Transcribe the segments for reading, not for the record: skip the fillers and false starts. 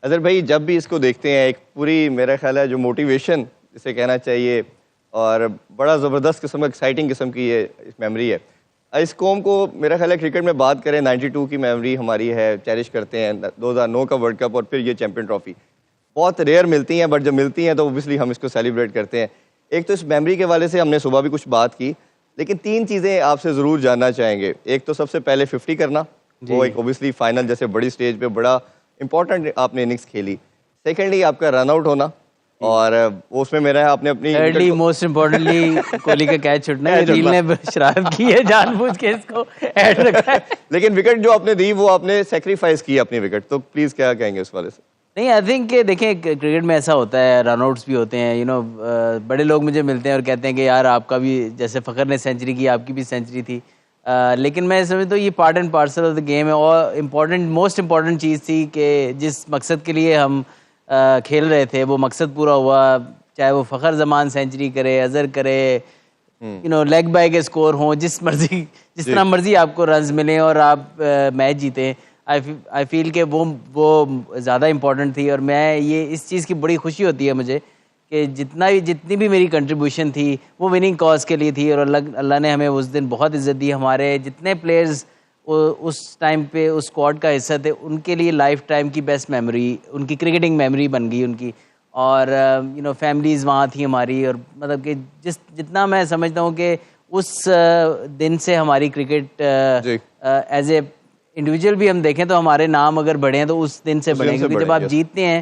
اظہر بھائی جب بھی اس کو دیکھتے ہیں ایک پوری میرا خیال ہے جو موٹیویشن اسے کہنا چاہیے اور بڑا زبردست قسم کا ایکسائٹنگ قسم کی یہ میموری ہے. اس قوم کو میرا خیال ہے کرکٹ میں بات کریں 92 کی میموری ہماری ہے, چیریش کرتے ہیں 2009 کا ورلڈ کپ اور پھر یہ چیمپئن ٹرافی بہت ریئر ملتی ہیں, بٹ جب ملتی ہیں تو اوبیسلی ہم اس کو سیلیبریٹ کرتے ہیں. ایک تو اس میموری کے حوالے سے ہم نے صبح بھی کچھ بات کی, لیکن 3 چیزیں آپ سے ضرور جاننا چاہیں گے. ایک تو سب سے پہلے 50 کرنا, وہ ایک اوبیسلی فائنل جیسے بڑی سٹیج پہ بڑا امپورٹنٹ آپ نے اننگز کھیلی. سیکنڈلی آپ کا رن آؤٹ ہونا, اور اس میں میرا ہے آپ نے اپنی تھرڈلی موسٹ امپورٹنٹلی کوہلی کا کیچ چھوٹنا ہے. ریل نے شرارت کی ہے, جان بوجھ کے اس کو ایڈ رکھا ہے. لیکن وکٹ جو آپ نے دی وہ آپ نے سیکریفائز کی اپنی وکٹ, تو پلیز کیا کہیں گے اس والے سے؟ نہیں, آئی تھنک کہ دیکھیں کرکٹ میں ایسا ہوتا ہے, رن آؤٹس بھی ہوتے ہیں. بڑے لوگ مجھے ملتے ہیں اور کہتے ہیں کہ یار آپ کا بھی جیسے فخر نے سینچری کی, آپ کی بھی سینچری تھی. لیکن میں سمجھتا ہوں یہ part and parcel of the game ہے. اور موسٹ امپورٹنٹ چیز تھی کہ جس مقصد کے لیے ہم کھیل رہے تھے وہ مقصد پورا ہوا. چاہے وہ فخر زمان سینچری کرے, اظہر کرے, لیگ بائی کے اسکور ہوں, جس طرح مرضی آپ کو رنز ملیں اور آپ میچ جیتیں. آئی فیل کہ وہ زیادہ امپورٹنٹ تھی. اور میں یہ اس چیز کی بڑی خوشی ہوتی ہے مجھے کہ جتنی بھی میری کنٹریبیوشن تھی وہ وننگ کاز کے لیے تھی. اور اللہ نے ہمیں اس دن بہت عزت دی. ہمارے جتنے پلیئرز اس ٹائم پہ اس اسکواڈ کا حصہ تھے ان کے لیے لائف ٹائم کی بیسٹ میموری, ان کی کرکٹنگ میموری بن گئی ان کی. اور فیملیز وہاں تھیں ہماری. اور مطلب کہ جتنا میں سمجھتا ہوں کہ اس دن سے ہماری کرکٹ ایز اے انڈیویجول بھی ہم دیکھیں تو ہمارے نام اگر بڑھے ہیں تو اس دن سے بڑھے ہیں. کیونکہ جب آپ جیتتے ہیں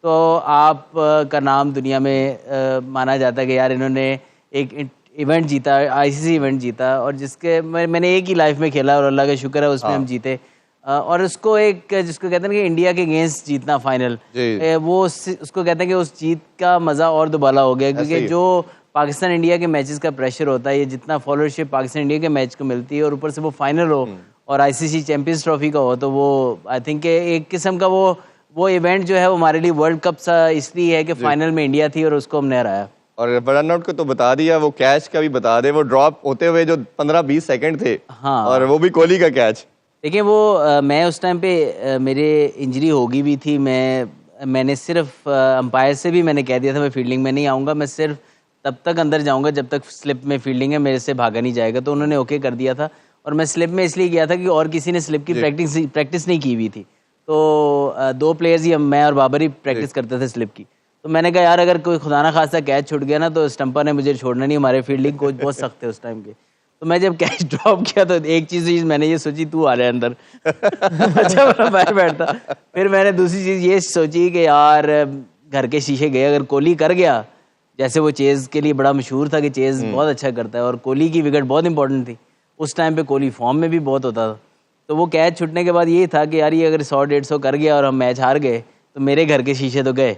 تو آپ کا نام دنیا میں مانا جاتا ہے کہ یار انہوں نے ایک ایونٹ جیتا, آئی سی سی ایونٹ جیتا, اور جس کے میں نے ایک ہی لائف میں کھیلا اور اللہ کا شکر ہے اس میں ہم جیتے. اور اس کو ایک جس کو کہتے ہیں کہ انڈیا کے اگینسٹ جیتنا فائنل, وہ اس کو کہتے ہیں کہ اس جیت کا مزہ اور دوبالا ہو گیا. کیونکہ جو پاکستان انڈیا کے میچز کا پریشر ہوتا ہے, یہ جتنا فالوورشپ پاکستان انڈیا کے میچ کو ملتی ہے اور اوپر سے وہ فائنل ہو اور آئی سی سی چیمپئنز ٹرافی کا ہو, تو وہ آئی تھنک کہ ایک قسم کا وہ ایونٹ جو ہے وہ ہمارے لیے ورلڈ کپ سا اس لیے ہے کہ فائنل میں انڈیا تھی اور اس کو ہم نے ہرایا. اور رن آؤٹ کو تو بتا دیا, وہ کیچ کا بھی بتا دے, وہ ڈراپ ہوتے ہوئے جو 15-20 سیکنڈ تھے, اور وہ بھی کوہلی کا کیچ. دیکھیں وہ میں اس ٹائم پہ میرے انجری ہوگی بھی تھی. میں نے صرف امپائر سے بھی میں نے کہہ دیا تھا میں فیلڈنگ میں نہیں آؤں گا, میں صرف تب تک اندر جاؤں گا جب تک سلپ میں فیلڈنگ ہے, میرے سے بھاگا نہیں جائے گا. تو انہوں نے اوکے کر دیا تھا. اور میں سلپ میں اس لیے گیا تھا کہ اور کسی نے سلپ کی پریکٹس نہیں کی ہوئی تھی. تو 2 پلیئرز ہی, میں اور بابر ہی پریکٹس کرتے تھے سلپ کی. تو میں نے کہا یار اگر کوئی خدا نہ خواستہ کیچ چھوٹ گیا نا تو اسٹمپر نے مجھے چھوڑنا نہیں. ہمارے فیلڈنگ کوچ بہت سخت تھے اس ٹائم کے. تو میں جب کیچ ڈراپ کیا تو ایک چیز میں نے یہ سوچی, تو آ رہا ہے اندر. اچھا میرا باہر بیٹھتا. پھر میں نے دوسری چیز یہ سوچی کہ یار گھر کے شیشے گئے, اگر کوہلی کر گیا, جیسے وہ چیز کے لیے بڑا مشہور تھا کہ چیز بہت اچھا کرتا ہے اور کوہلی کی وکٹ بہت امپورٹنٹ تھی اس ٹائم پہ, کوہلی فارم میں بھی بہت ہوتا تھا. تو وہ کیچ چھٹنے کے بعد یہ تھا کہ یار یہ اگر 100-150 کر گیا اور ہم میچ ہار گئے تو میرے گھر کے شیشے تو گئے.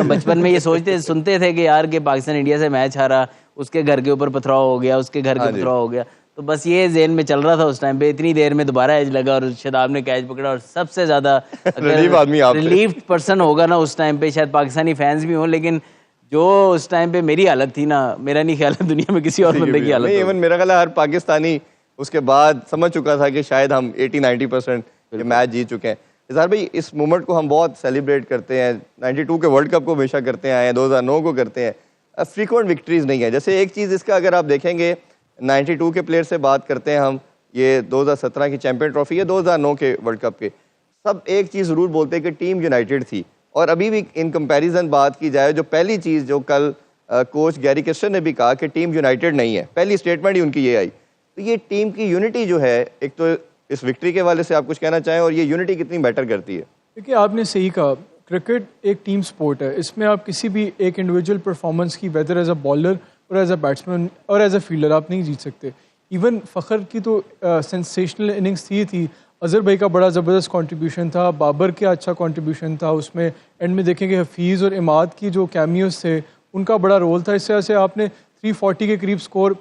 بچپن میں یہ سنتے تھے کہ یار کہ پاکستان انڈیا سے میچ ہارا, اس کے گھر کے اوپر پتھراؤ ہو گیا, اس کے گھر کے پتھراؤ ہو گیا. تو بس یہ ذہن میں چل رہا تھا اس ٹائم پہ. اتنی دیر میں دوبارہ ایج لگا اور شاداب نے کیچ پکڑا. اور سب سے زیادہ ریلیفڈ پرسن ہوگا نا اس ٹائم پہ, شاید پاکستانی فینس بھی ہوں, لیکن جو اس ٹائم پہ میری حالت تھی نا, میرا نہیں خیال ہے دنیا میں کسی اور بندے کی حالت. ایون میرا خیال ہے ہر پاکستانی اس کے بعد سمجھ چکا تھا کہ شاید ہم 80-90% میچ جیت چکے ہیں. اظہار بھائی اس مومنٹ کو ہم بہت سیلیبریٹ کرتے ہیں, 92 کے ورلڈ کپ کو ہمیشہ کرتے آئے ہیں, 2009 کو کرتے ہیں. فریکوینٹ وکٹریز نہیں ہے. جیسے ایک چیز اس کا اگر آپ دیکھیں گے 92 کے پلیئر سے بات کرتے ہیں ہم, یہ 2017 کی چیمپئن ٹرافی ہے, 2009 کے ورلڈ کپ کے, سب ایک چیز ضرور بولتے ہیں کہ ٹیم یونائٹڈ تھی. اور ابھی بھی ان کمپیریزن بات کی جائے, جو پہلی چیز جو کل کوچ گیری کرسٹن نے بھی کہا کہ ٹیم یونائٹڈ نہیں ہے, پہلی اسٹیٹمنٹ ہی ان کی یہ آئی. تو یہ ٹیم کی یونٹی جو ہے, ایک تو اس وکٹری کے حوالے سے آپ کچھ کہنا چاہیں, اور یہ یونٹی کتنی بیٹر کرتی ہے؟ دیکھیے آپ نے صحیح کہا, کرکٹ ایک ٹیم سپورٹ ہے. اس میں آپ کسی بھی ایک انڈیویجول پرفارمنس کی, ویدر ایز اے بالر اور ایز اے بیٹسمین اور ایز اے فیلڈر, آپ نہیں جیت سکتے. ایون فخر کی تو سینسیشنل اننگس تھی, اظہر بھائی کا بڑا زبردست کنٹریبیوشن تھا, بابر کا اچھا کنٹریبیوشن تھا اس میں. اینڈ میں دیکھیں کہ حفیظ اور اماد کی جو کیمیوز تھے ان کا بڑا رول تھا. اس طرح سے آپ نے 340 کے قریب سکور,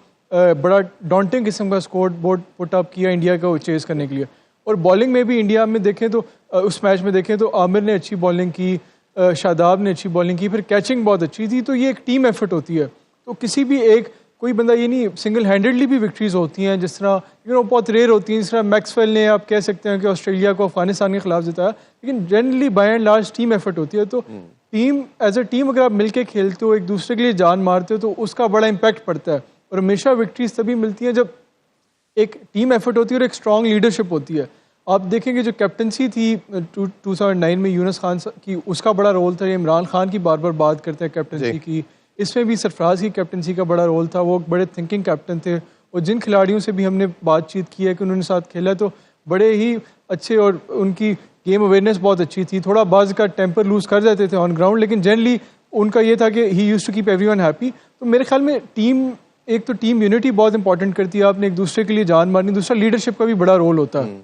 بڑا ڈانٹنگ قسم کا اسکور بورڈ پٹ اپ کیا انڈیا کو چیز کرنے کے لیے. اور بالنگ میں بھی انڈیا میں دیکھیں تو اس میچ میں دیکھیں تو عامر نے اچھی بالنگ کی, شاداب نے اچھی بالنگ کی, پھر کیچنگ بہت اچھی تھی. تو یہ ایک ٹیم ایفرٹ ہوتی ہے. تو کسی بھی ایک کوئی بندہ یہ نہیں سنگل ہینڈیڈلی بھی وکٹریز ہوتی ہیں جس طرح بہت ریئر ہوتی ہیں، جس طرح میکسویل نے آپ کہہ سکتے ہیں کہ آسٹریلیا کو افغانستان کے خلاف جتایا، لیکن generally by and large team effort ہوتی ہے. تو ٹیم ایز اے ٹیم اگر آپ مل کے کھیلتے ہو، ایک دوسرے کے لیے جان مارتے ہو، تو اس کا بڑا امپیکٹ پڑتا ہے. اور ہمیشہ وکٹریز تبھی ملتی ہیں جب ایک ٹیم ایفرٹ ہوتی ہے اور ایک اسٹرانگ لیڈرشپ ہوتی ہے. آپ دیکھیں کہ جو کیپٹنسی تھی 2009 میں یونس خان کی، اس کا بڑا رول تھا. عمران خان کی بار بار بات کرتے ہیں کیپٹنسی کی، اس میں بھی سرفراز کی کیپٹنسی کا بڑا رول تھا. وہ بڑے تھنکنگ کیپٹن تھے، اور جن کھلاڑیوں سے بھی ہم نے بات چیت کی ہے کہ انہوں نے ساتھ کھیلا تو بڑے ہی اچھے، اور ان کی گیم اویئرنیس بہت اچھی تھی. تھوڑا بعض کا ٹیمپر لوز کر جاتے تھے آن گراؤنڈ، لیکن جنرلی ان کا یہ تھا کہ he used to keep everyone happy. تو میرے خیال میں ایک تو ٹیم یونٹی بہت امپورٹنٹ کرتی ہے، آپ نے ایک دوسرے کے لیے جان مارنی، دوسرا لیڈرشپ کا بھی بڑا رول ہوتا ہے.